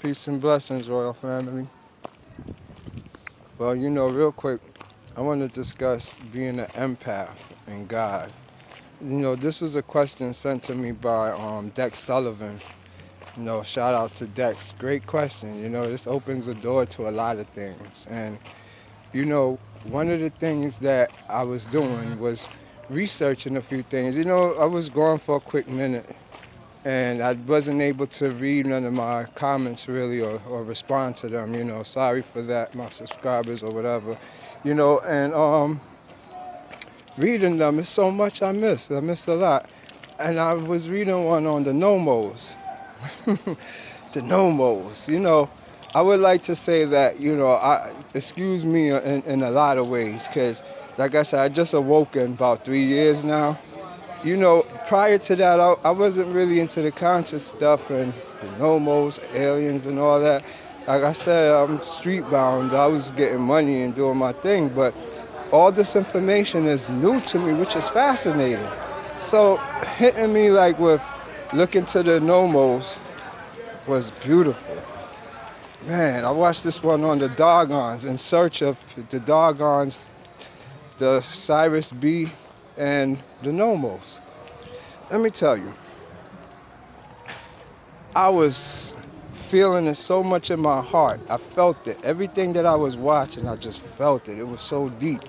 Peace and blessings, royal family. Well, real quick, I want to discuss being an empath and God. This was a question sent to me by Dex Sullivan. Shout out to Dex. Great question. This opens the door to a lot of things. And, one of the things that I was doing was researching a few things. I was gone for a quick minute and I wasn't able to read none of my comments really or respond to them. Sorry for that, my subscribers or whatever. And reading them is so much I missed. I missed a lot. And I was reading one on the nomos. The nomos. I would like to say that, excuse me in a lot of ways, because like I said, I just awoken about 3 years now. Prior to that, I wasn't really into the conscious stuff and the nomos, aliens, and all that. Like I said, I'm street bound. I was getting money and doing my thing, but all this information is new to me, which is fascinating. So hitting me like with looking to the nomos was beautiful. Man, I watched this one on the Dogons, in search of the Dogons, the Cyrus B, and the nomos. Let me tell you, I was feeling it so much in my heart. I felt it. Everything that I was watching, I just felt it. It was so deep.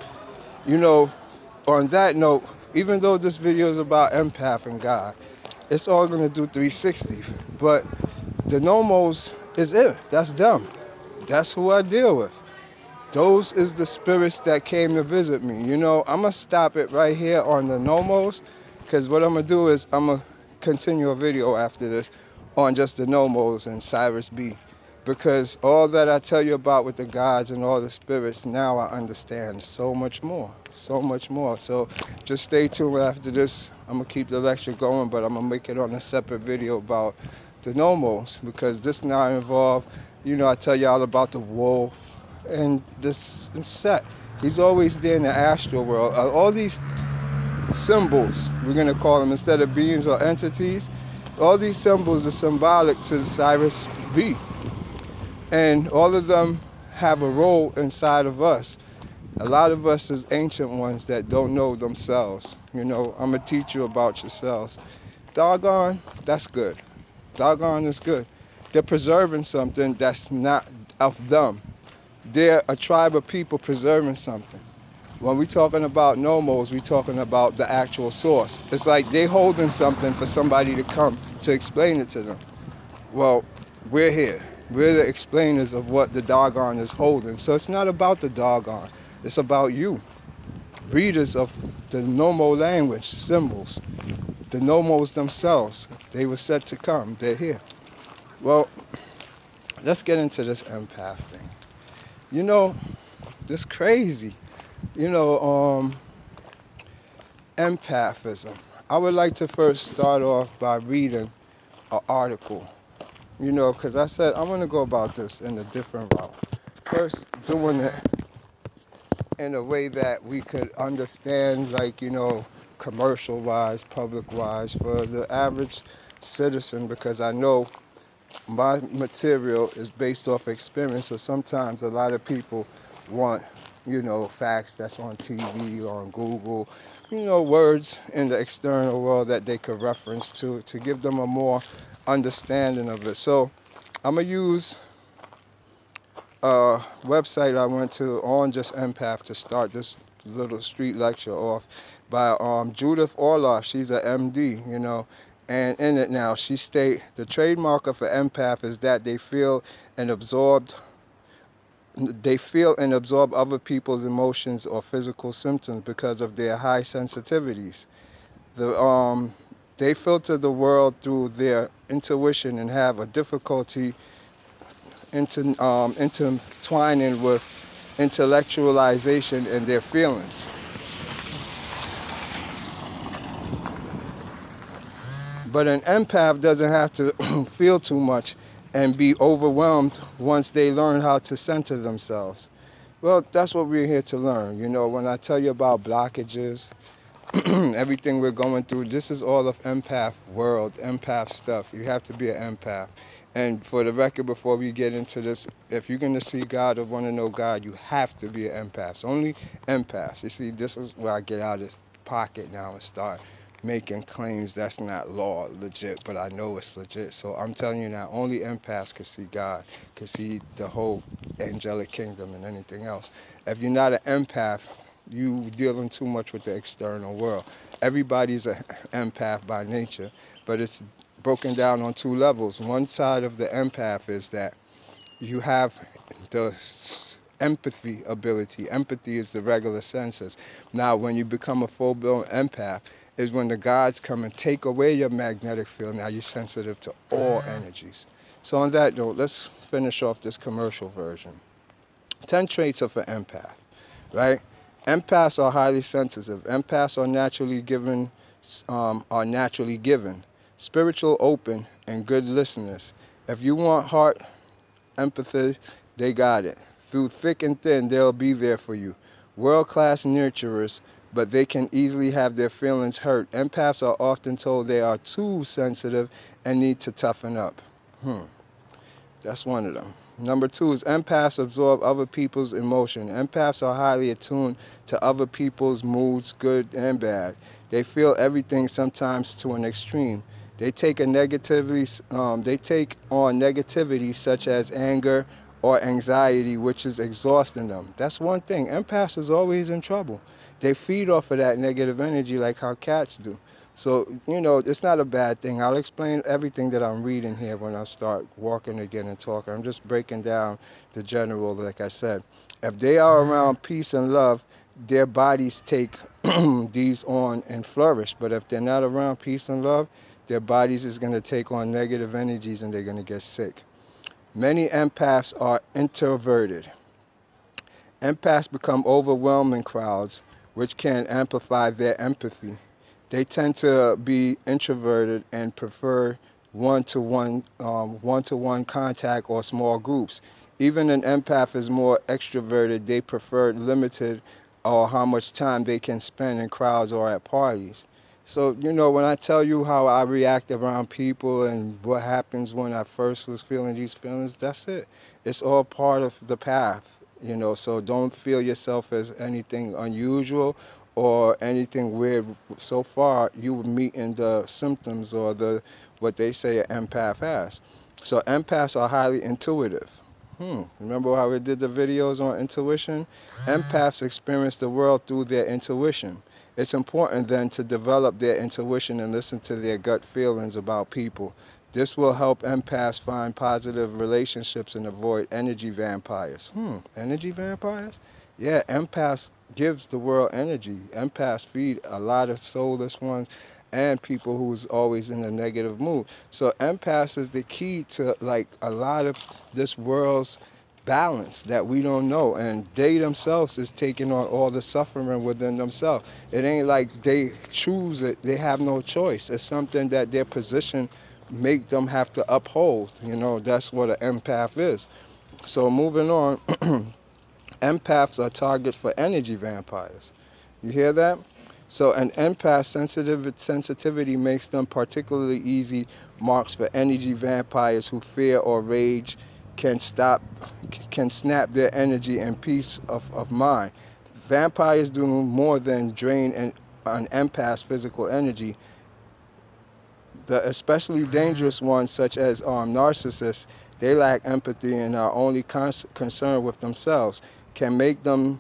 You know, on that note, even though this video is about empath and God, it's all going to do 360. But the nomos is it. That's them. That's who I deal with. Those is the spirits that came to visit me. I'm going to stop it right here on the nomos, because what I'm going to do is I'm going to continue a video after this on just the nomos and Cyrus B. Because all that I tell you about with the gods and all the spirits, now I understand so much more. So much more. So just stay tuned after this. I'm going to keep the lecture going, but I'm going to make it on a separate video about the nomos, because this now involve, I tell y'all about the wolf and this set. He's always there in the astral world. All these symbols, we're going to call them, instead of beings or entities, all these symbols are symbolic to the Cyrus B. And all of them have a role inside of us. A lot of us is ancient ones that don't know themselves. I'm going to teach you about yourselves. Doggone, that's good. Doggone is good. They're preserving something that's not of them. They're a tribe of people preserving something. When we're talking about nomos, we're talking about the actual source. It's like they holding something for somebody to come to explain it to them. Well, we're here. We're the explainers of what the doggone is holding. So it's not about the doggone. It's about you. Readers of the nomo language, symbols. The nomos themselves. They were set to come. They're here. Well, let's get into this empath thing. This crazy. Empathism. I would like to first start off by reading an article. Because I said I'm going to go about this in a different route. First, doing it in a way that we could understand, like, commercial-wise, public-wise, for the average citizen, because I know my material is based off experience, so sometimes a lot of people want, facts that's on TV or on Google, words in the external world that they could reference to give them a more understanding of it. So I'm going to use a website I went to on just empath to start this little street lecture off, by Judith Orloff. She's a MD, and in it now she state the trademark of an empath is that they feel and absorb other people's emotions or physical symptoms because of their high sensitivities. They filter the world through their intuition and have a difficulty intertwining with intellectualization in their feelings. But an empath doesn't have to feel too much and be overwhelmed once they learn how to center themselves. Well, that's what we're here to learn. When I tell you about blockages, everything we're going through, this is all of empath world, empath stuff. You have to be an empath. And for the record, before we get into this, if you're going to see God or want to know God, you have to be an empath. Only empaths. You see, this is where I get out of this pocket now and start making claims that's not law legit, but I know it's legit. So I'm telling you now, only empaths can see God, can see the whole angelic kingdom and anything else. If you're not an empath, you dealing too much with the external world. Everybody's an empath by nature, but it's broken down on two levels. One side of the empath is that you have the empathy ability. Empathy is the regular senses. Now, when you become a full-blown empath, is when the gods come and take away your magnetic field. Now you're sensitive to all energies. So on that note, let's finish off this commercial version. 10 traits of an empath, right? Empaths are highly sensitive. Empaths are naturally given, spiritual, open, and good listeners. If you want heart empathy, they got it. Through thick and thin, they'll be there for you. World-class nurturers, but they can easily have their feelings hurt. Empaths are often told they are too sensitive and need to toughen up. That's one of them. Number two is empaths absorb other people's emotion. Empaths are highly attuned to other people's moods, good and bad. They feel everything, sometimes to an extreme. They take on negativity such as anger or anxiety, which is exhausting them. That's one thing. Empaths is always in trouble. They feed off of that negative energy like how cats do. So, it's not a bad thing. I'll explain everything that I'm reading here when I start walking again and talking. I'm just breaking down the general, like I said. If they are around peace and love, their bodies take these on and flourish. But if they're not around peace and love, their bodies is going to take on negative energies and they're going to get sick. Many empaths are introverted. Empaths become overwhelmed in crowds, which can amplify their empathy. They tend to be introverted and prefer one-to-one contact or small groups. Even an empath is more extroverted. They prefer limited or how much time they can spend in crowds or at parties. So, when I tell you how I react around people and what happens when I first was feeling these feelings, that's it. It's all part of the path, so don't feel yourself as anything unusual or anything weird. So far, you were meeting the symptoms or what they say an empath has. So empaths are highly intuitive. Remember how we did the videos on intuition? Empaths experience the world through their intuition. It's important then to develop their intuition and listen to their gut feelings about people. This will help empaths find positive relationships and avoid energy vampires. Energy vampires? Yeah, empaths gives the world energy. Empaths feed a lot of soulless ones and people who's always in a negative mood. So empaths is the key to like a lot of this world's balance that we don't know, and they themselves is taking on all the suffering within themselves. It ain't like they choose it, they have no choice. It's something that their position make them have to uphold. That's what an empath is. So moving on, empaths are targets for energy vampires. You hear that? So an empath sensitivity makes them particularly easy marks for energy vampires who fear or rage can stop can snap their energy and peace of mind. Vampires do more than drain an empath's physical energy. The especially dangerous ones, such as narcissists, they lack empathy and are only concerned with themselves, can make them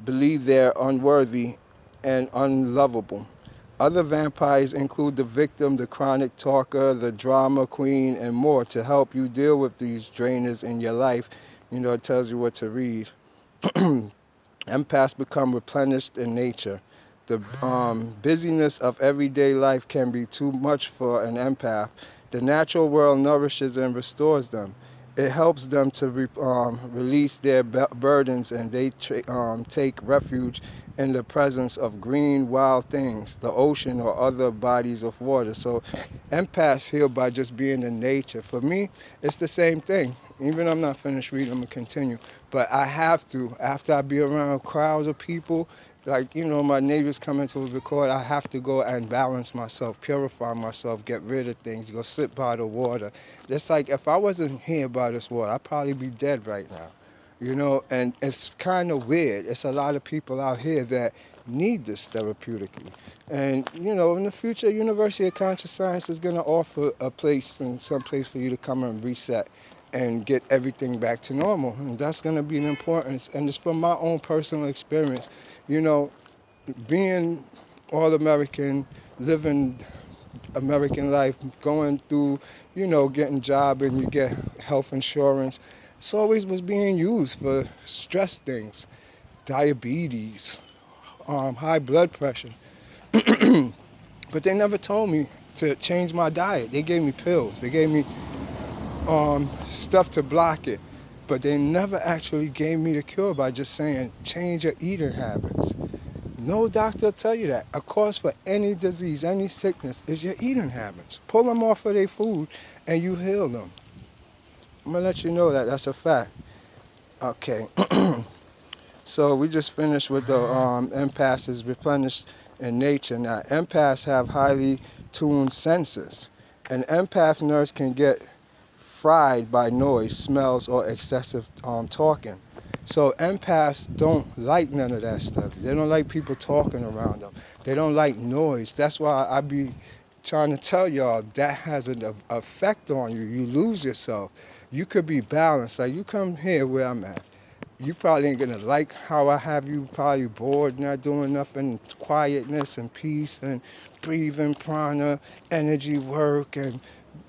believe they're unworthy and unlovable. Other vampires include the victim, the chronic talker, the drama queen, and more. To help you deal with these drainers in your life, it tells you what to read. Empaths become replenished in nature. The busyness of everyday life can be too much for an empath. The natural world nourishes and restores them. It helps them to release their burdens, and they take refuge in the presence of green, wild things, the ocean or other bodies of water. So empaths heal by just being in nature. For me, it's the same thing. Even I'm not finished reading, I'm going to continue. But I have to, after I be around crowds of people, Like, my neighbors coming to record, I have to go and balance myself, purify myself, get rid of things, go sit by the water. It's like if I wasn't here by this water, I'd probably be dead right now. And it's kind of weird. It's a lot of people out here that need this therapeutically. And, in the future, University of Conscious Science is going to offer a place and some place for you to come and reset and get everything back to normal. And that's going to be an importance. And it's from my own personal experience. You know, being all American, living American life, going through, getting job and you get health insurance. It's always was being used for stress things, diabetes, high blood pressure. But they never told me to change my diet. They gave me pills. They gave me stuff to block it. But they never actually gave me the cure by just saying, change your eating habits. No doctor will tell you that. A cause for any disease, any sickness, is your eating habits. Pull them off of their food and you heal them. I'm going to let you know that. That's a fact. Okay. So we just finished with the empaths is replenished in nature. Now, empaths have highly tuned senses. An empath nurse can get fried by noise, smells, or excessive talking. So empaths don't like none of that stuff. They don't like people talking around them. They don't like noise. That's why I be trying to tell y'all that has an effect on you. You lose yourself. You could be balanced. Like you come here where I'm at. You probably ain't gonna like how I have you probably bored, not doing nothing, quietness and peace and breathing, prana, energy work, and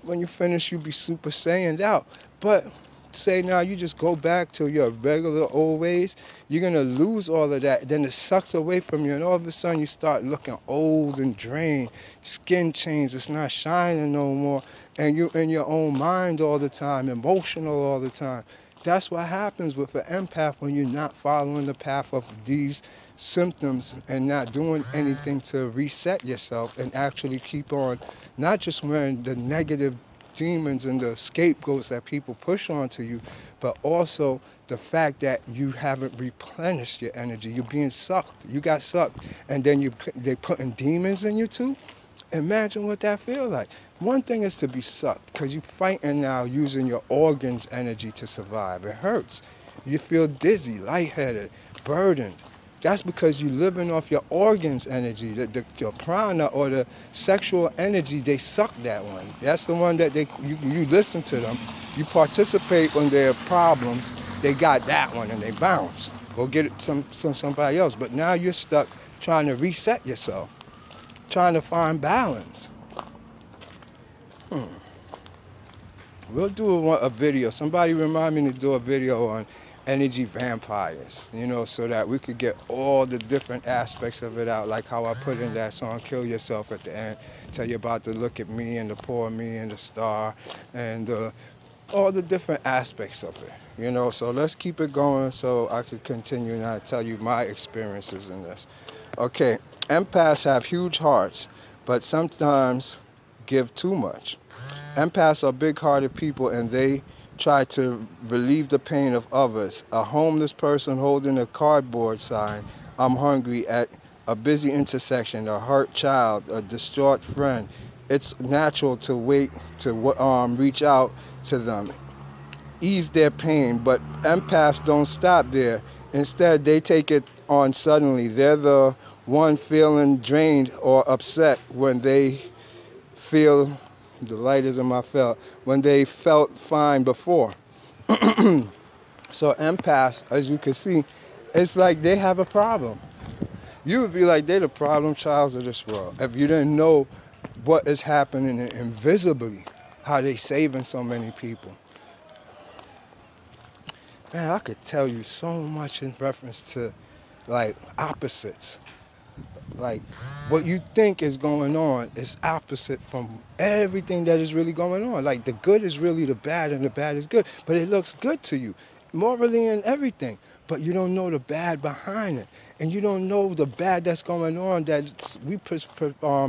when you finish you be super saiyaned out. But say now you just go back to your regular old ways, you're gonna lose all of that. Then it sucks away from you, and all of a sudden you start looking old and drained. Skin changes, it's not shining no more, and you're in your own mind all the time, emotional all the time. That's what happens with an empath when you're not following the path of these symptoms and not doing anything to reset yourself and actually keep on, not just wearing the negative demons and the scapegoats that people push onto you, but also the fact that you haven't replenished your energy. You're being sucked. You got sucked, and then they putting demons in you too. Imagine what that feel like. One thing is to be sucked, because you're fighting now using your organs' energy to survive. It hurts. You feel dizzy, lightheaded, burdened. That's because you're living off your organs' energy. Your prana or the sexual energy, they suck that one. That's the one that you listen to them. You participate when there are problems. They got that one and they bounce. Go get it somebody else. But now you're stuck trying to reset yourself, trying to find balance. We'll do a video. Somebody remind me to do a video on energy vampires, so that we could get all the different aspects of it out, like how I put in that song, Kill Yourself at the end, tell you about the look at me and the poor me and the star and all the different aspects of it, so let's keep it going so I could continue and I tell you my experiences in this. Okay, empaths have huge hearts, but sometimes give too much. Empaths are big-hearted people and they try to relieve the pain of others. A homeless person holding a cardboard sign, I'm hungry, at a busy intersection, a hurt child, a distraught friend. It's natural to wait to reach out to them, ease their pain, but empaths don't stop there. Instead, they take it on suddenly. They're the one feeling drained or upset when they feel the light is in my felt when they felt fine before. So empaths, as you can see, it's like they have a problem. You would be like they're the problem childs of this world if you didn't know what is happening invisibly, how they saving so many people. Man, I could tell you so much in reference to like opposites. Like what you think is going on is opposite from everything that is really going on. Like the good is really the bad and the bad is good, but it looks good to you morally and everything, but you don't know the bad behind it, and you don't know the bad that's going on that we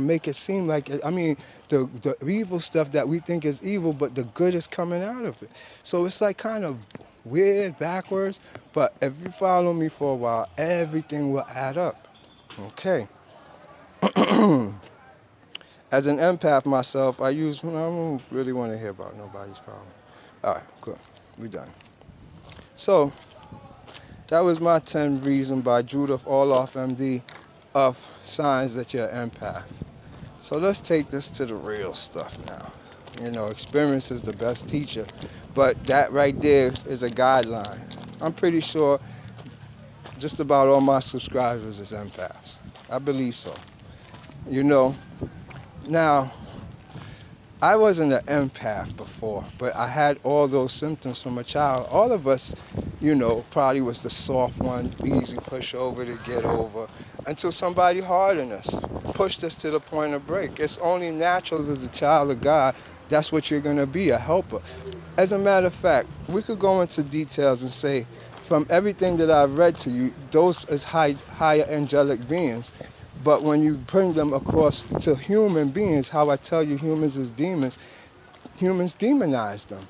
make it seem like it. I mean, the evil stuff that we think is evil, but the good is coming out of it. So it's like kind of weird backwards, but if you follow me for a while, everything will add up. Okay. As an empath myself, I don't really want to hear about nobody's problem. All right, good. We done. So that was my 10 reason by Judith Orloff, MD, of signs that you're an empath. So let's take this to the real stuff now. Experience is the best teacher, but that right there is a guideline. I'm pretty sure just about all my subscribers is empaths. I believe so. You know, now I wasn't an empath before, but I had all those symptoms from a child. All of us, probably was the soft one, easy pushover to get over, until somebody hardened us, pushed us to the point of break. It's only natural as a child of God. That's what you're going to be, a helper. As a matter of fact, we could go into details and say, from everything that I've read to you, those is higher angelic beings. But when you bring them across to human beings, how I tell you humans is demons, humans demonize them.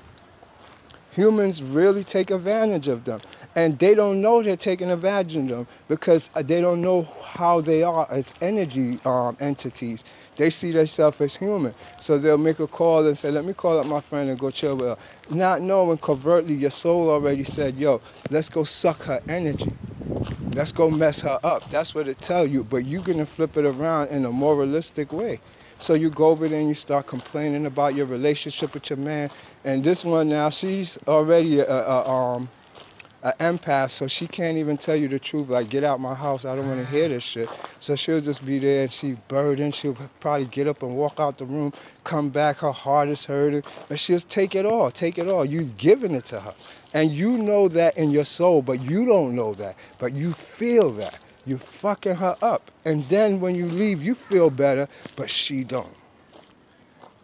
Humans really take advantage of them. And they don't know they're taking advantage of them because they don't know how they are as energy entities. They see themselves as human. So they'll make a call and say, let me call up my friend and go chill with her. Not knowing covertly your soul already said, yo, let's go suck her energy. Let's go mess her up. That's what it tell you. But you're going to flip it around in a moralistic way. So you go over there and you start complaining about your relationship with your man. And this one now, she's already an empath, so she can't even tell you the truth. Like, get out my house. I don't want to hear this shit. So she'll just be there and she's burdened. She'll probably get up and walk out the room, come back. Her heart is hurting. But she'll take it all. Take it all. You've given it to her. And you know that in your soul, but you don't know that. But you feel that. You're fucking her up. And then when you leave, you feel better, but she don't.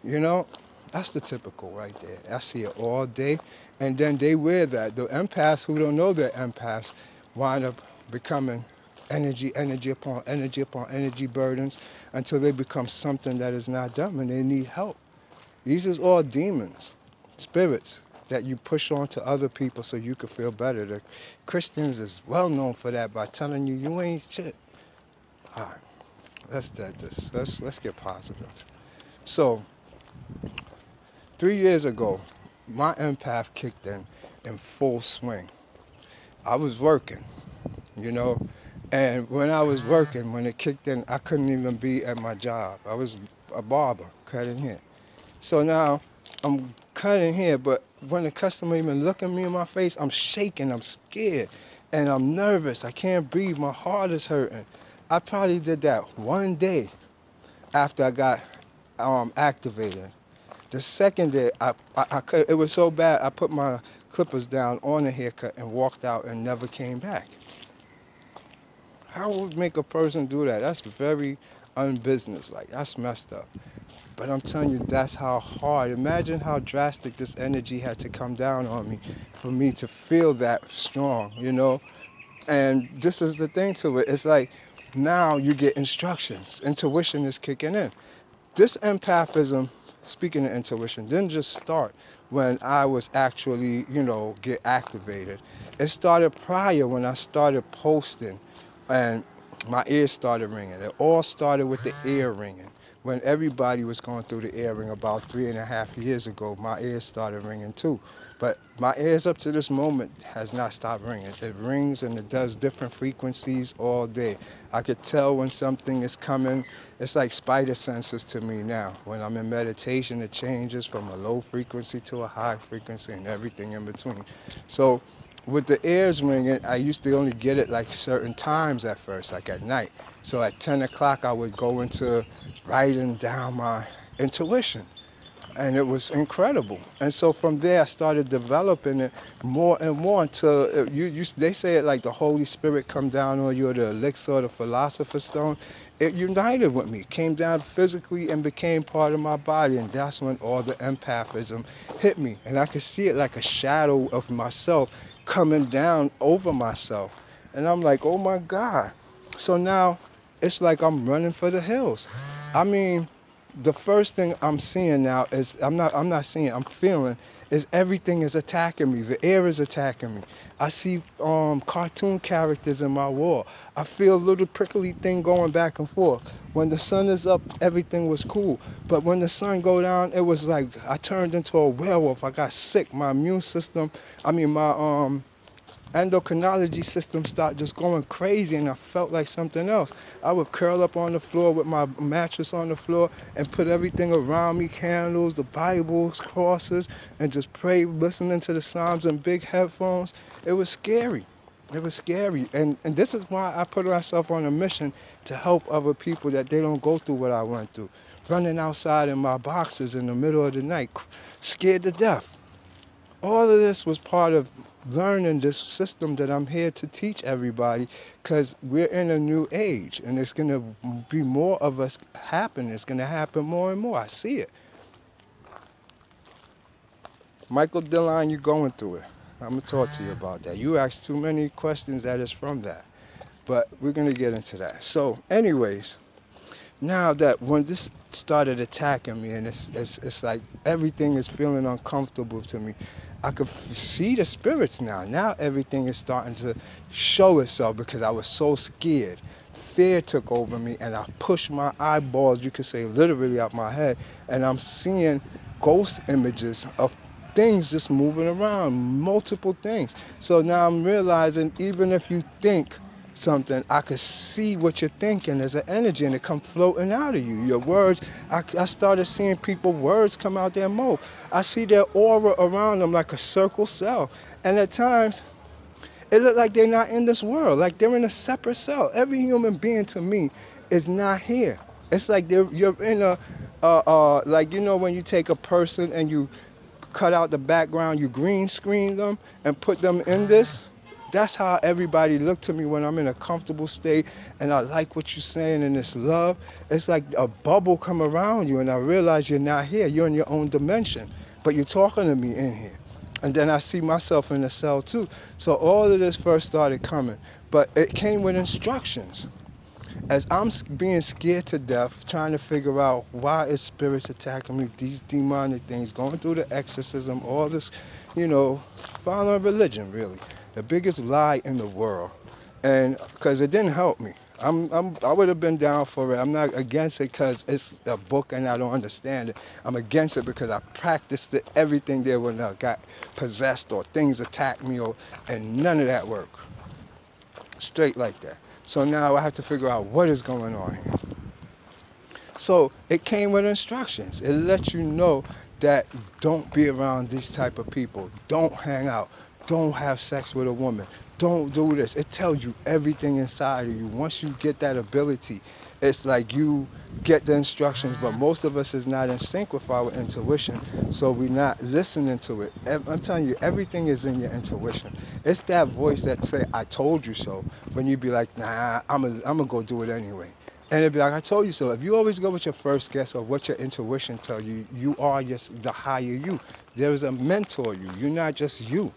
You know? That's the typical right there. I see it all day. And then they wear that. The empaths who don't know they're empaths wind up becoming energy upon energy burdens until they become something that is not them and they need help. These is all demons, spirits that you push on to other people so you can feel better. The Christians is well known for that by telling you you ain't shit. All right, let's dead this. Let's get positive. So 3 years ago, my empath kicked in full swing. I was working, you know, and when I was working, when it kicked in, I couldn't even be at my job. I was a barber cutting hair. So now I'm cutting hair, but when the customer even look at me in my face, I'm shaking, I'm scared, and I'm nervous. I can't breathe. My heart is hurting. I probably did that one day after I got activated. The second day, I could, it was so bad, I put my clippers down on the haircut and walked out and never came back. How would make a person do that? That's very unbusinesslike. That's messed up. But I'm telling you, that's how hard. Imagine how drastic this energy had to come down on me for me to feel that strong, you know? And this is the thing to it. It's like now you get instructions. Intuition is kicking in. This empathism, speaking of intuition, didn't just start when I was actually, get activated. It started prior when I started posting and my ears started ringing. It all started with the ear ringing. When everybody was going through the ear ring about 3.5 years ago, my ears started ringing too. But my ears up to this moment has not stopped ringing. It rings and it does different frequencies all day. I could tell when something is coming. It's like spider senses to me now. When I'm in meditation, it changes from a low frequency to a high frequency and everything in between. So with the ears ringing, I used to only get it like certain times at first, like at night. So at 10 o'clock, I would go into writing down my intuition. And it was incredible. And so from there, I started developing it more and more until they say it like the Holy Spirit come down on you, or the elixir, or the philosopher's stone. It united with me, came down physically and became part of my body. And that's when all the empathism hit me. And I could see it like a shadow of myself coming down over myself. And I'm like, oh my God. So now it's like I'm running for the hills. I mean, the first thing I'm seeing now is I'm not seeing, I'm feeling is everything is attacking me. The air is attacking me. I see cartoon characters in my wall. I feel a little prickly thing going back and forth. When the sun is up, everything was cool. But when the sun go down, it was like I turned into a werewolf. I got sick. My immune system, my endocrinology system started just going crazy, and I felt like something else. I would curl up on the floor with my mattress on the floor and put everything around me, candles, the Bibles, crosses, and just pray, listening to the Psalms in big headphones. It was scary. It was scary. And this is why I put myself on a mission to help other people that they don't go through what I went through. Running outside in my boxes in the middle of the night, scared to death. All of this was part of learning this system that I'm here to teach everybody, because we're in a new age and it's going to be more of us happen. It's going to happen more and more. I see it. Michael Dillon, you're going through it. I'm going to talk to you about that. You asked too many questions that is from that. But we're going to get into that. So, anyways, now that when this started attacking me, and it's like everything is feeling uncomfortable to me, I could see the spirits now. Now everything is starting to show itself because I was so scared. Fear took over me, and I pushed my eyeballs, you could say literally, out my head, and I'm seeing ghost images of things just moving around, multiple things. So now I'm realizing even if you think something, I could see what you're thinking as an energy, and it come floating out of you. Your words, I started seeing people, words come out their mouth. I see their aura around them like a circle cell. And at times, it look like they're not in this world, like they're in a separate cell. Every human being to me is not here. It's like you're in like, when you take a person and you cut out the background, you green screen them and put them in this. That's how everybody look to me when I'm in a comfortable state and I like what you're saying and this love. It's like a bubble come around you and I realize you're not here. You're in your own dimension, but you're talking to me in here. And then I see myself in the cell too. So all of this first started coming, but it came with instructions. As I'm being scared to death, trying to figure out why is spirits attacking me, these demonic things, going through the exorcism, all this, following religion, really. The biggest lie in the world. And because it didn't help me. I would have been down for it. I'm not against it because it's a book and I don't understand it. I'm against it because I practiced it, everything there when I got possessed or things attacked me, and none of that worked. Straight like that. So now I have to figure out what is going on here. So it came with instructions. It lets you know that don't be around these type of people. Don't hang out. Don't have sex with a woman. Don't do this. It tells you everything inside of you. Once you get that ability, it's like you get the instructions, but most of us is not in sync with our intuition, so we're not listening to it. I'm telling you, everything is in your intuition. It's that voice that say, I told you so, when you be like, nah, I'm gonna go do it anyway. And it'd be like, I told you so. If you always go with your first guess of what your intuition tell you, you are just the higher you. There is a mentor you. You're not just you.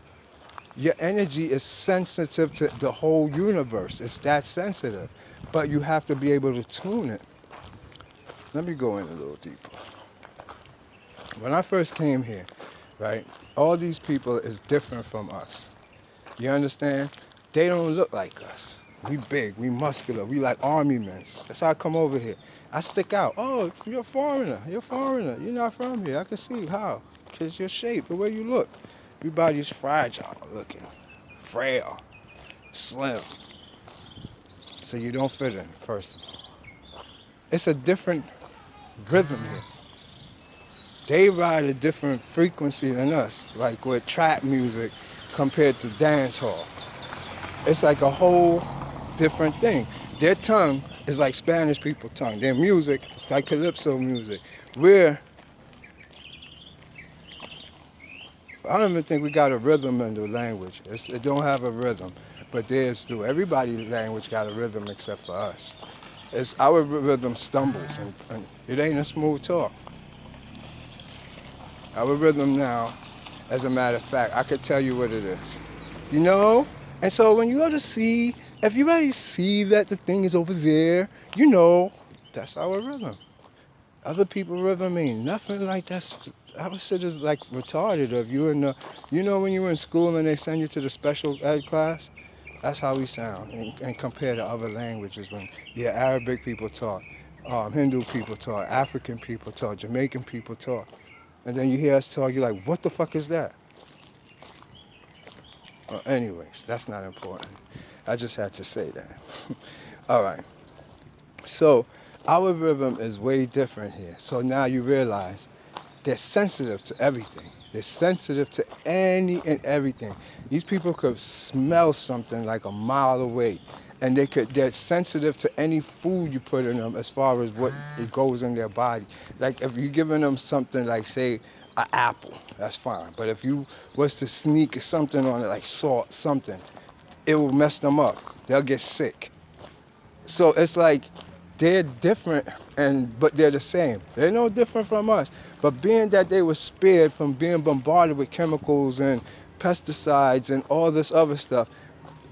Your energy is sensitive to the whole universe. It's that sensitive. But you have to be able to tune it. Let me go in a little deeper. When I first came here, right, all these people is different from us. You understand? They don't look like us. We big, we muscular, we like army men. That's how I come over here. I stick out. Oh, you're a foreigner. You're a foreigner. You're not from here. I can see how. Because your shape, the way you look. Everybody's fragile looking, frail, slim. So you don't fit in, first of all. It's a different rhythm here. They ride a different frequency than us, like with trap music compared to dance hall. It's like a whole different thing. Their tongue is like Spanish people's tongue. Their music is like calypso music. I don't even think we got a rhythm in the language. It don't have a rhythm, but theirs do. Everybody's language got a rhythm except for us. It's our rhythm stumbles, and it ain't a smooth talk. Our rhythm now, as a matter of fact, I could tell you what it is. You know? And so when you go to see, if you already see that the thing is over there, that's our rhythm. Other people rhythm ain't nothing like that's. I would say just like retarded of you and you know when you were in school and they send you to the special ed class. That's how we sound and compare to other languages when Arabic people talk, Hindu people talk, African people talk, Jamaican people talk, and then you hear us talk, you're like, what the fuck is that? Well, anyways, that's not important. I just had to say that. All right. So our rhythm is way different here. So now you realize they're sensitive to everything. They're sensitive to any and everything. These people could smell something like a mile away, and they're sensitive to any food you put in them as far as what it goes in their body. Like if you're giving them something like say an apple, that's fine. But if you was to sneak something on it like salt, something, it will mess them up. They'll get sick. So it's like they're different but they're the same. They're no different from us. But being that they were spared from being bombarded with chemicals and pesticides and all this other stuff,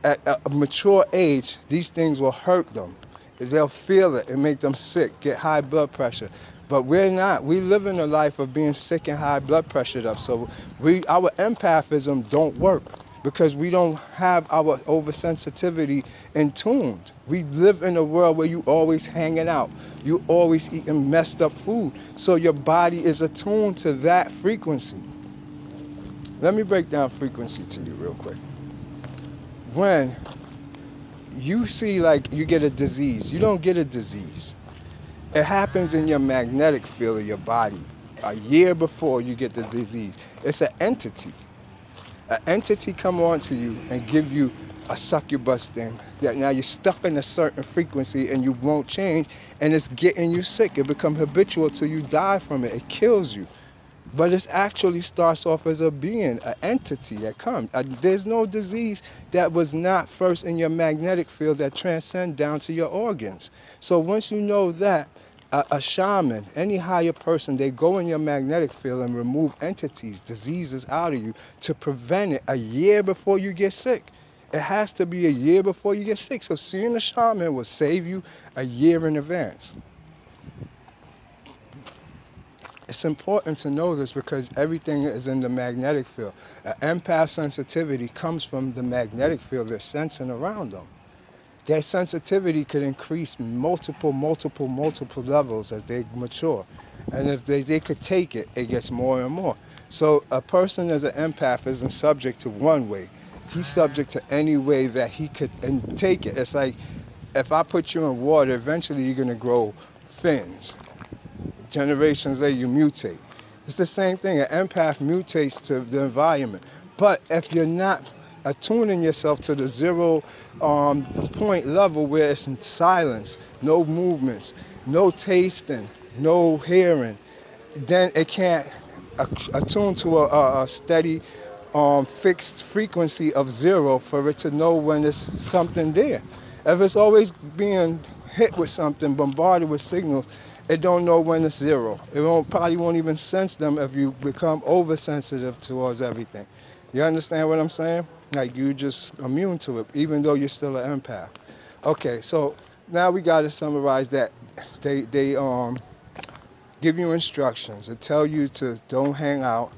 at a mature age, these things will hurt them. They'll feel it and make them sick, get high blood pressure. But we're not. We live in a life of being sick and high blood pressured up. So our empathism don't work because we don't have our oversensitivity in tuned. We live in a world where you always hanging out. You always eating messed up food. So your body is attuned to that frequency. Let me break down frequency to you real quick. When you see like you get a disease, you don't get a disease. It happens in your magnetic field of your body a year before you get the disease. It's an entity. An entity come on to you and give you a succubus thing. That now you're stuck in a certain frequency and you won't change, and it's getting you sick. It becomes habitual till you die from it. It kills you. But it actually starts off as a being, an entity that comes. There's no disease that was not first in your magnetic field that transcend down to your organs. So once you know that, a shaman, any higher person, they go in your magnetic field and remove entities, diseases out of you to prevent it a year before you get sick. It has to be a year before you get sick. So seeing a shaman will save you a year in advance. It's important to know this because everything is in the magnetic field. An empath sensitivity comes from the magnetic field they're sensing around them. Their sensitivity could increase multiple levels as they mature. And if they could take it, it gets more and more. So a person as an empath isn't subject to one way. He's subject to any way that he could take it. It's like if I put you in water, eventually you're going to grow fins. Generations later, you mutate. It's the same thing. An empath mutates to the environment. But if you're not attuning yourself to the zero point level where it's in silence, no movements, no tasting, no hearing, then it can't attune to a steady fixed frequency of zero for it to know when there's something there. If it's always being hit with something, bombarded with signals, it don't know when it's zero. Probably won't even sense them if you become oversensitive towards everything. You understand what I'm saying? Like you just immune to it, even though you're still an empath. Okay, so now we got to summarize that. They give you instructions. They tell you to don't hang out,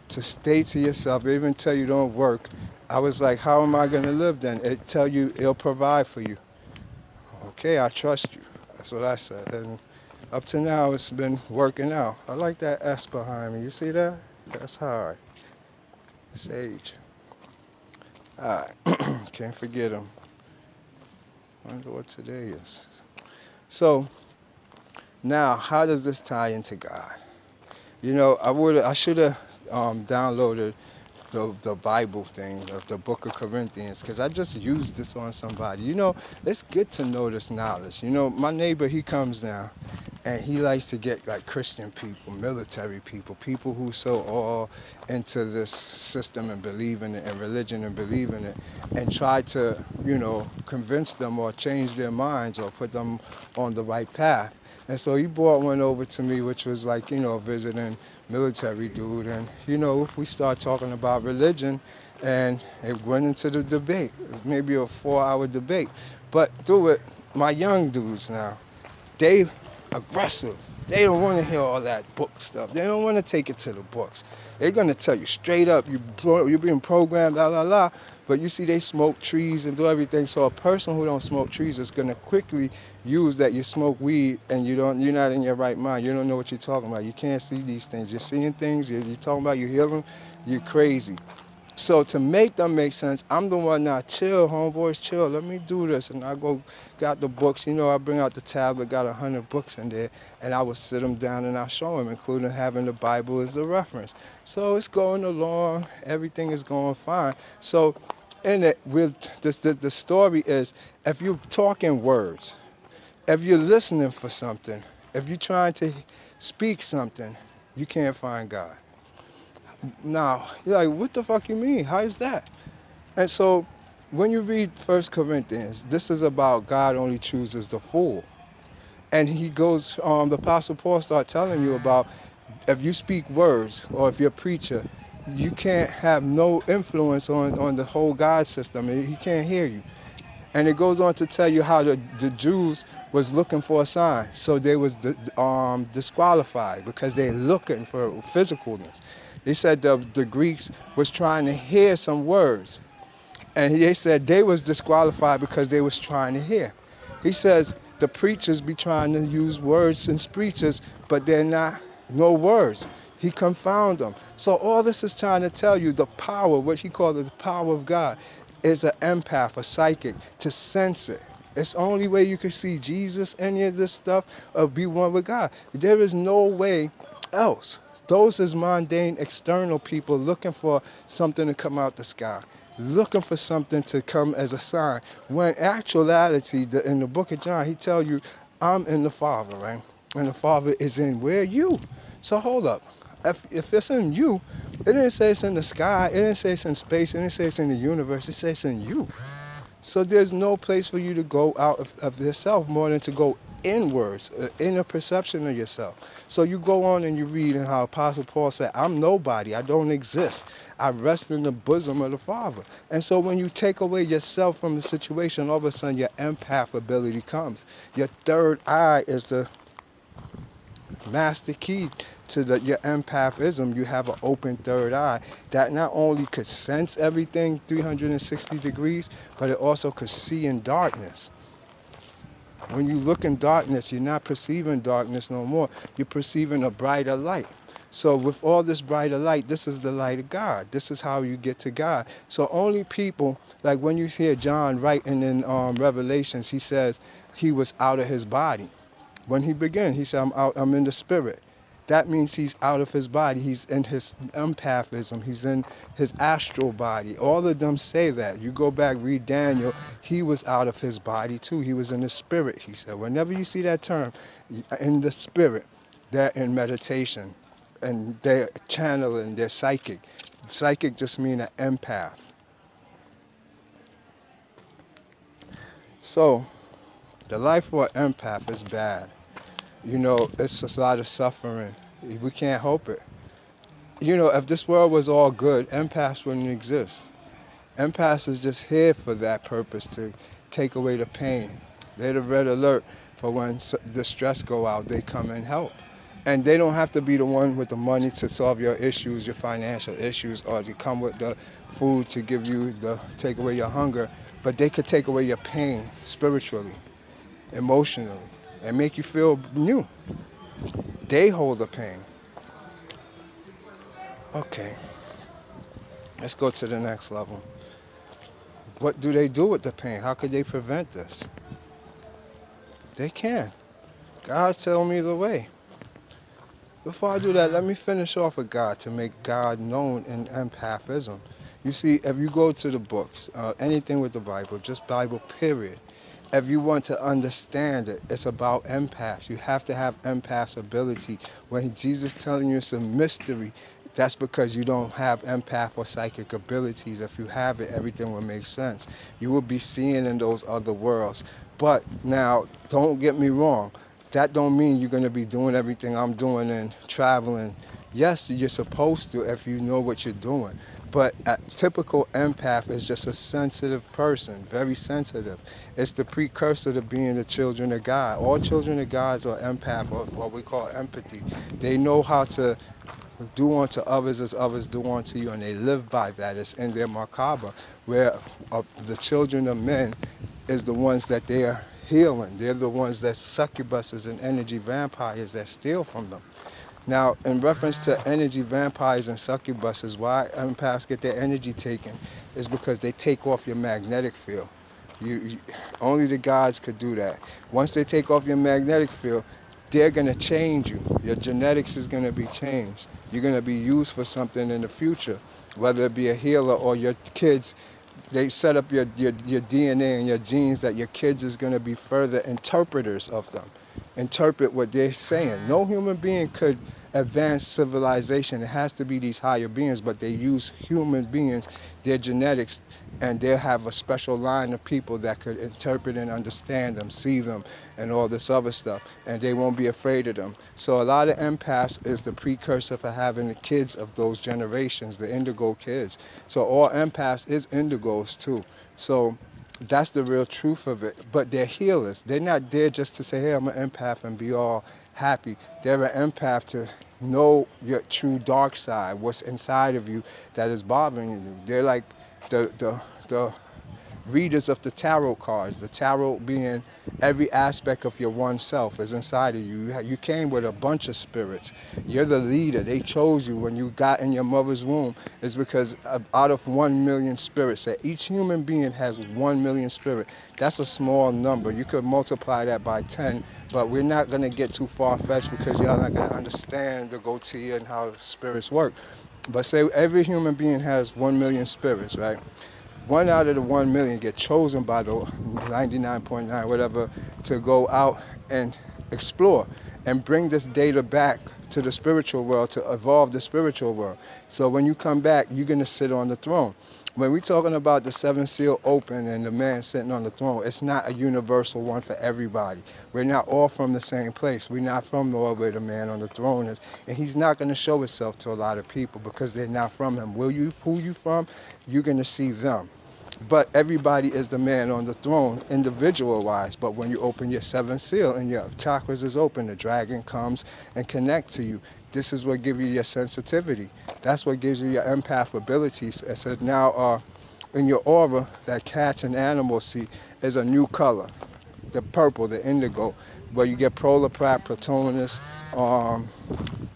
to stay to yourself. They even tell you don't work. I was like, how am I going to live then? It tell you it'll provide for you. Okay, I trust you. That's what I said. And up to now, it's been working out. I like that S behind me. You see that? That's hard. Sage. All right. Can't forget him. Wonder what today is. So now, how does this tie into God? You know, I should have downloaded the Bible thing of the Book of Corinthians because I just used this on somebody. You know, it's good to know this knowledge. You know, my neighbor, he comes down and he likes to get like Christian people, military people who so all into this system and believe in it and religion and believe in it and try to, you know, convince them or change their minds or put them on the right path. And so he brought one over to me, which was like, you know, visiting military dude. And, you know, we started talking about religion and it went into the debate. It was maybe a 4-hour debate. But through it, my young dudes now, they aggressive. They don't want to hear all that book stuff. They don't want to take it to the books. They're gonna tell you straight up, you're being programmed, la la la. But you see, they smoke trees and do everything. So a person who don't smoke trees is gonna quickly use that you smoke weed and you're not in your right mind. You don't know what you're talking about. You can't see these things. You're seeing things. You're talking about you healing. You're crazy. So to make them make sense, I'm the one now, chill, homeboys, chill, let me do this. And I go, got the books, I bring out the tablet, got 100 books in there, and I would sit them down and I show them, including having the Bible as a reference. So it's going along, everything is going fine. So in it, with the story is, if you're talking words, if you're listening for something, if you're trying to speak something, you can't find God. Now, you're like, what the fuck you mean? How is that? And so when you read First Corinthians, this is about God only chooses the fool. And he goes, the Apostle Paul starts telling you about if you speak words or if you're a preacher, you can't have no influence on the whole God system. He can't hear you. And it goes on to tell you how the Jews was looking for a sign. So they was disqualified because they're looking for physicalness. They said the Greeks was trying to hear some words. And they said they was disqualified because they was trying to hear. He says the preachers be trying to use words and speeches, but they're not no words. He confound them. So all this is trying to tell you the power, what he called the power of God, is an empath, a psychic, to sense it. It's the only way you can see Jesus, any of this stuff, or be one with God. There is no way else. Those is mundane, external people looking for something to come out the sky, looking for something to come as a sign. When actuality, in the book of John, he tell you, I'm in the Father, right? And the Father is in where? You. So hold up. If it's in you, it didn't say it's in the sky, it didn't say it's in space, it didn't say it's in the universe, it says it's in you. So there's no place for you to go out of yourself more than to go inwards, inner perception of yourself. So you go on and you read and how Apostle Paul said, I'm nobody, I don't exist. I rest in the bosom of the Father. And so when you take away yourself from the situation, all of a sudden your empath ability comes. Your third eye is the master key to your empathism. You have an open third eye that not only could sense everything 360 degrees, but it also could see in darkness. When you look in darkness, you're not perceiving darkness no more. You're perceiving a brighter light. So with all this brighter light, this is the light of God. This is how you get to God. So only people, like when you hear John writing in Revelations, he says he was out of his body. When he began, he said, I'm in the spirit. That means he's out of his body. He's in his empathism. He's in his astral body. All of them say that. You go back, read Daniel. He was out of his body too. He was in the spirit, he said. Whenever you see that term, in the spirit, they're in meditation. And they're channeling, they're psychic. Psychic just means an empath. So, the life for an empath is bad. It's just a lot of suffering. We can't help it. If this world was all good, empaths wouldn't exist. Empaths is just here for that purpose, to take away the pain. They're the red alert for when the stress go out, they come and help. And they don't have to be the one with the money to solve your issues, your financial issues, or to come with the food to take away your hunger. But they could take away your pain spiritually, emotionally, and make you feel new. They hold the pain. Okay, let's go to the next level. What do they do with the pain? How could they prevent this? They can. God's telling me the way. Before I do that, let me finish off with God to make God known in empathism. You see, if you go to the books, anything with the Bible, just Bible period, if you want to understand it, it's about empaths. You have to have empath ability. When Jesus telling you it's a mystery, that's because you don't have empath or psychic abilities. If you have it, everything will make sense. You will be seeing in those other worlds. But now, don't get me wrong. That don't mean you're going to be doing everything I'm doing and traveling. Yes, you're supposed to if you know what you're doing. But a typical empath is just a sensitive person, very sensitive. It's the precursor to being the children of God. All children of God are empath, or what we call empathy. They know how to do unto others as others do unto you, and they live by that. It's in their makaba, where the children of men is the ones that they are healing. They're the ones that succubuses and energy vampires that steal from them. Now, in reference to energy vampires and succubuses, why empaths get their energy taken is because they take off your magnetic field. You only the gods could do that. Once they take off your magnetic field, they're gonna change you. Your genetics is gonna be changed. You're gonna be used for something in the future, whether it be a healer or your kids. They set up your DNA and your genes that your kids is going to be further interpreters of them, interpret what they're saying. No human being could advance civilization. It has to be these higher beings, but they use human beings, their genetics, and they'll have a special line of people that could interpret and understand them, see them, and all this other stuff, and they won't be afraid of them. So a lot of empaths is the precursor for having the kids of those generations, the indigo kids. So all empaths is indigos too. So that's the real truth of it. But they're healers. They're not there just to say, hey, I'm an empath and be all happy. They're an empath to know your true dark side, what's inside of you that is bothering you. They're like the readers of the tarot cards. The tarot being every aspect of your one self is inside of you. You came with a bunch of spirits. You're the leader. They chose you when you got in your mother's womb. Is because out of 1 million spirits, that each human being has 1 million spirit. That's a small number. You could multiply that by 10, but we're not going to get too far-fetched because y'all not going to understand the goatee and how spirits work. But say every human being has 1 million spirits, right? One out of the 1 million get chosen by the 99.9 whatever to go out and explore and bring this data back to the spiritual world to evolve the spiritual world. So when you come back, you're going to sit on the throne. When we're talking about the seventh seal open and the man sitting on the throne, it's not a universal one for everybody. We're not all from the same place. We're not from the where the man on the throne is. And he's not going to show himself to a lot of people because they're not from him. Who you from, you're going to see them. But everybody is the man on the throne, individual-wise. But when you open your seventh seal and your chakras is open, the dragon comes and connects to you. This is what gives you your sensitivity. That's what gives you your empath abilities. So now in your aura, that cats and animals see is a new color, the purple, the indigo, where you get prolaprat, platonus,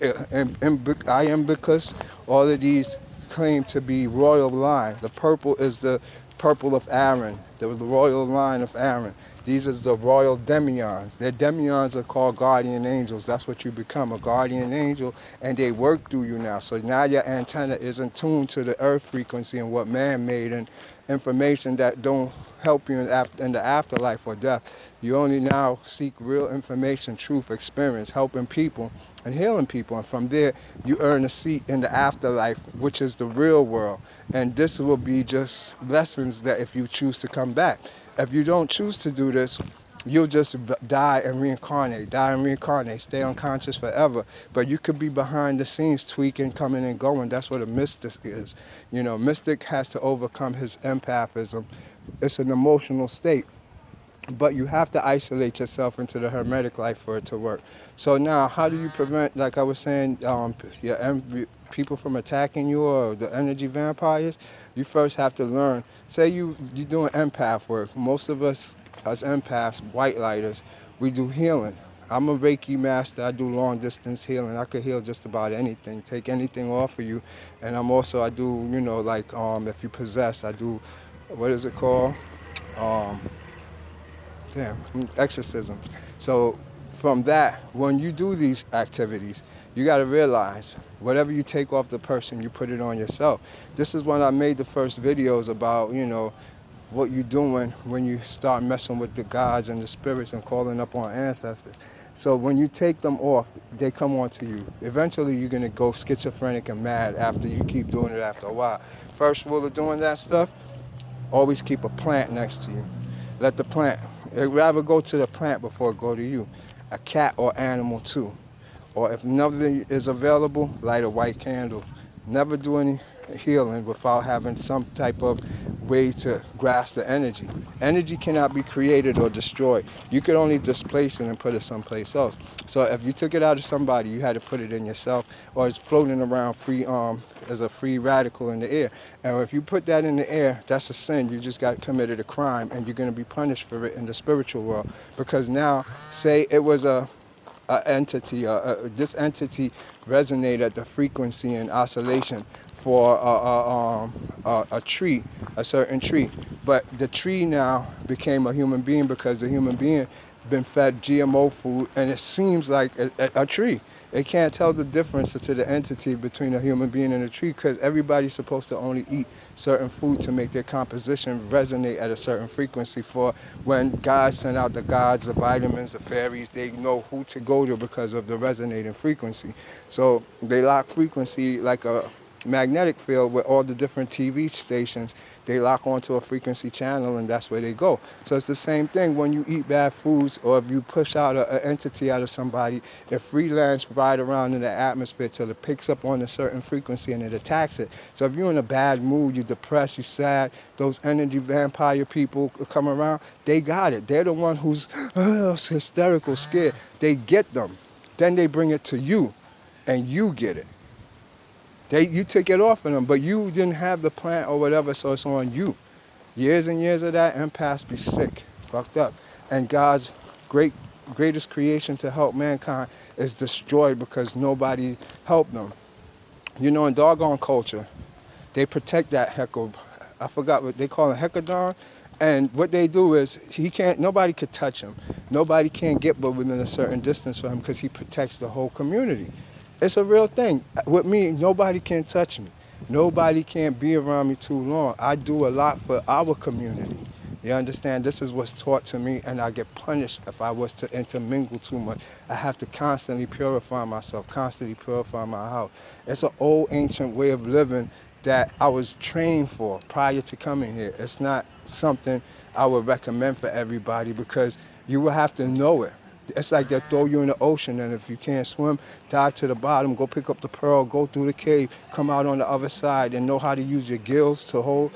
iambicus, all of these claim to be royal line. The purple is the purple of Aaron. There was the royal line of Aaron. These are the royal demions. Their demions are called guardian angels. That's what you become, a guardian angel, and they work through you now. So now your antenna is in tune to the earth frequency and what man made and information that don't help you in the afterlife or death. You only now seek real information, truth, experience, helping people and healing people. And from there, you earn a seat in the afterlife, which is the real world. And this will be just lessons that if you choose to come back. If you don't choose to do this, you'll just die and reincarnate, stay unconscious forever. But you could be behind the scenes tweaking, coming and going. That's what a mystic is. You know, mystic has to overcome his empathism. It's an emotional state. But you have to isolate yourself into the hermetic life for it to work. So now, how do you prevent, like I was saying, people from attacking you or the energy vampires? You first have to learn. Say you're doing empath work. Most of us, as empaths, white lighters, we do healing. I'm a Reiki master. I do long distance healing. I could heal just about anything, take anything off of you. And I do, like if you possess, I do, what is it called? Um, Exorcisms. So from that, when you do these activities, you got to realize whatever you take off the person, you put it on yourself. This is when I made the first videos about, what you're doing when you start messing with the gods and the spirits and calling up on ancestors. So when you take them off, they come onto you. Eventually, you're going to go schizophrenic and mad after you keep doing it after a while. First rule of doing that stuff, always keep a plant next to you. Let the plant, I'd rather go to the plant before it go to you. A cat or animal too. Or if nothing is available, light a white candle. Never do any healing without having some type of way to grasp the energy. Energy cannot be created or destroyed. You could only displace it and put it someplace else. So if you took it out of somebody, you had to put it in yourself, or it's floating around free as a free radical in the air. And if you put that in the air, that's a sin. You just got committed a crime, and you're going to be punished for it in the spiritual world. Because now, say it was a entity, this entity resonate at the frequency and oscillation for a tree, a certain tree. But the tree now became a human being because the human being been fed GMO food, and it seems like a tree. It can't tell the difference to the entity between a human being and a tree because everybody's supposed to only eat certain food to make their composition resonate at a certain frequency for when God sent out the gods, the vitamins, the fairies, they know who to go to because of the resonating frequency. So they lock frequency like a magnetic field with all the different TV stations. They lock onto a frequency channel and that's where they go. So it's the same thing when you eat bad foods or if you push out an entity out of somebody, it freelance ride around in the atmosphere till it picks up on a certain frequency and it attacks it. So if you're in a bad mood, you're depressed, you're sad, those energy vampire people come around, they got it. They're the one who's hysterical, scared. They get them. Then they bring it to you and you get it. You took it off of them, but you didn't have the plant or whatever, so it's on you. Years and years of that, empaths be sick, fucked up. And God's greatest creation to help mankind is destroyed because nobody helped them. You know, in doggone culture, they protect that heckle. I forgot what they call it, heckadon. And what they do is nobody could touch him. Nobody can get but within a certain distance from him because he protects the whole community. It's a real thing. With me, nobody can touch me. Nobody can be around me too long. I do a lot for our community. You understand? This is what's taught to me, and I get punished if I was to intermingle too much. I have to constantly purify myself, constantly purify my house. It's an old, ancient way of living that I was trained for prior to coming here. It's not something I would recommend for everybody because you will have to know it. It's like they throw you in the ocean, and if you can't swim, dive to the bottom, go pick up the pearl, go through the cave, come out on the other side, and know how to use your gills to hold.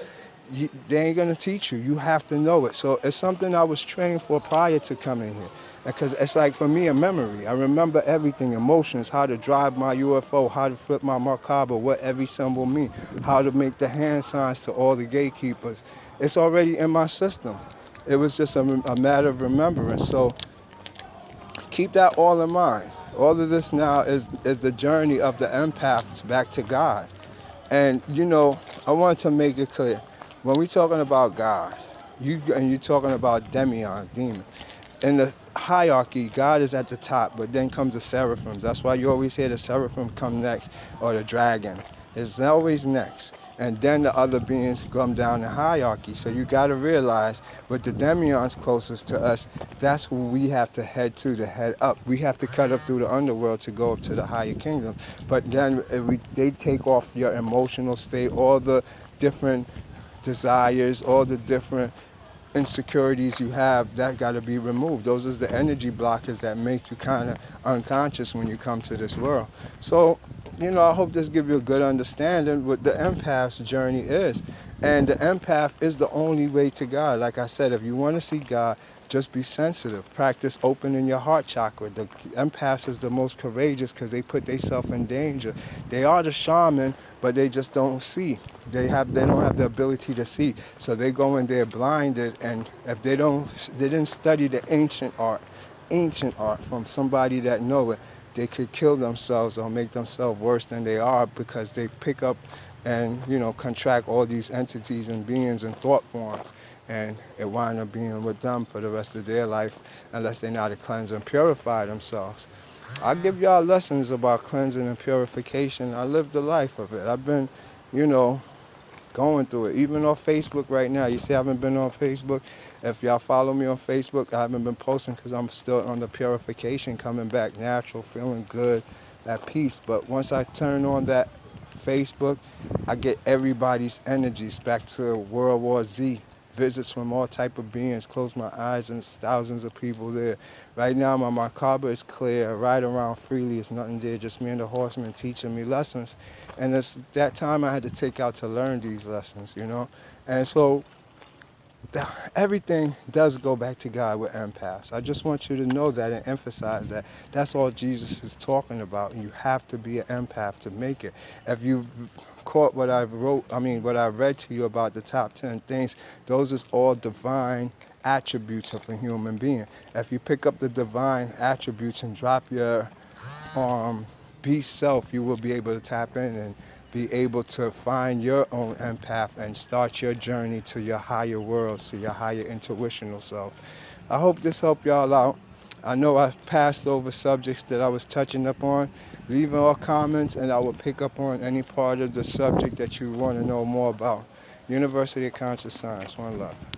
They ain't gonna teach you. You have to know it. So it's something I was trained for prior to coming here. Because it's like for me a memory. I remember everything, emotions, how to drive my UFO, how to flip my Merkaba, what every symbol means, how to make the hand signs to all the gatekeepers. It's already in my system. It was just a matter of remembrance. So keep that all in mind. All of this now is the journey of the empath back to God. And you know, I want to make it clear. When we're talking about God, you're talking about demions, demons. In the hierarchy, God is at the top, but then comes the seraphims. That's why you always hear the seraphim come next, or the dragon. It's always next. And then the other beings come down the hierarchy. So you got to realize, with the demions closest to us, that's who we have to head up. We have to cut up through the underworld to go up to the higher kingdom. But then they take off your emotional state, all the different desires, all the different insecurities you have, that got to be removed. Those are the energy blockers that make you kind of unconscious when you come to this world. So, you know, I hope this gives you a good understanding what the empath's journey is. And the empath is the only way to God. Like I said, if you want to see God, just be sensitive. Practice opening your heart chakra. The empaths is the most courageous because they put themselves in danger. They are the shaman, but they just don't see. They don't have the ability to see. So they go in there blinded, and if they didn't study the ancient art from somebody that know it, they could kill themselves or make themselves worse than they are because they pick up and, you know, contract all these entities and beings and thought forms, and it wind up being with them for the rest of their life unless they know how to cleanse and purify themselves. I give y'all lessons about cleansing and purification. I lived the life of it. I've been, you know, going through it. Even on Facebook right now. You see, I haven't been on Facebook. If y'all follow me on Facebook, I haven't been posting because I'm still on the purification, coming back natural, feeling good, at peace. But once I turn on that Facebook, I get everybody's energies back to World War Z visits from all type of beings. Close my eyes and there's thousands of people there. Right now my macabre is clear. I ride around freely. It's nothing there. Just me and the horseman teaching me lessons. And it's that time I had to take out to learn these lessons, you know. And so everything does go back to God with empaths. I just want you to know that and emphasize that that's all Jesus is talking about. You have to be an empath to make it. If you caught what what I read to you about the top 10 things, those is all divine attributes of a human being. If you pick up the divine attributes and drop your um, beast self, you will be able to tap in and be able to find your own empath and start your journey to your higher worlds, to your higher intuitional self. I hope this helped y'all out. I know I passed over subjects that I was touching up on. Leave all comments and I will pick up on any part of the subject that you want to know more about. University of Conscious Science. One love.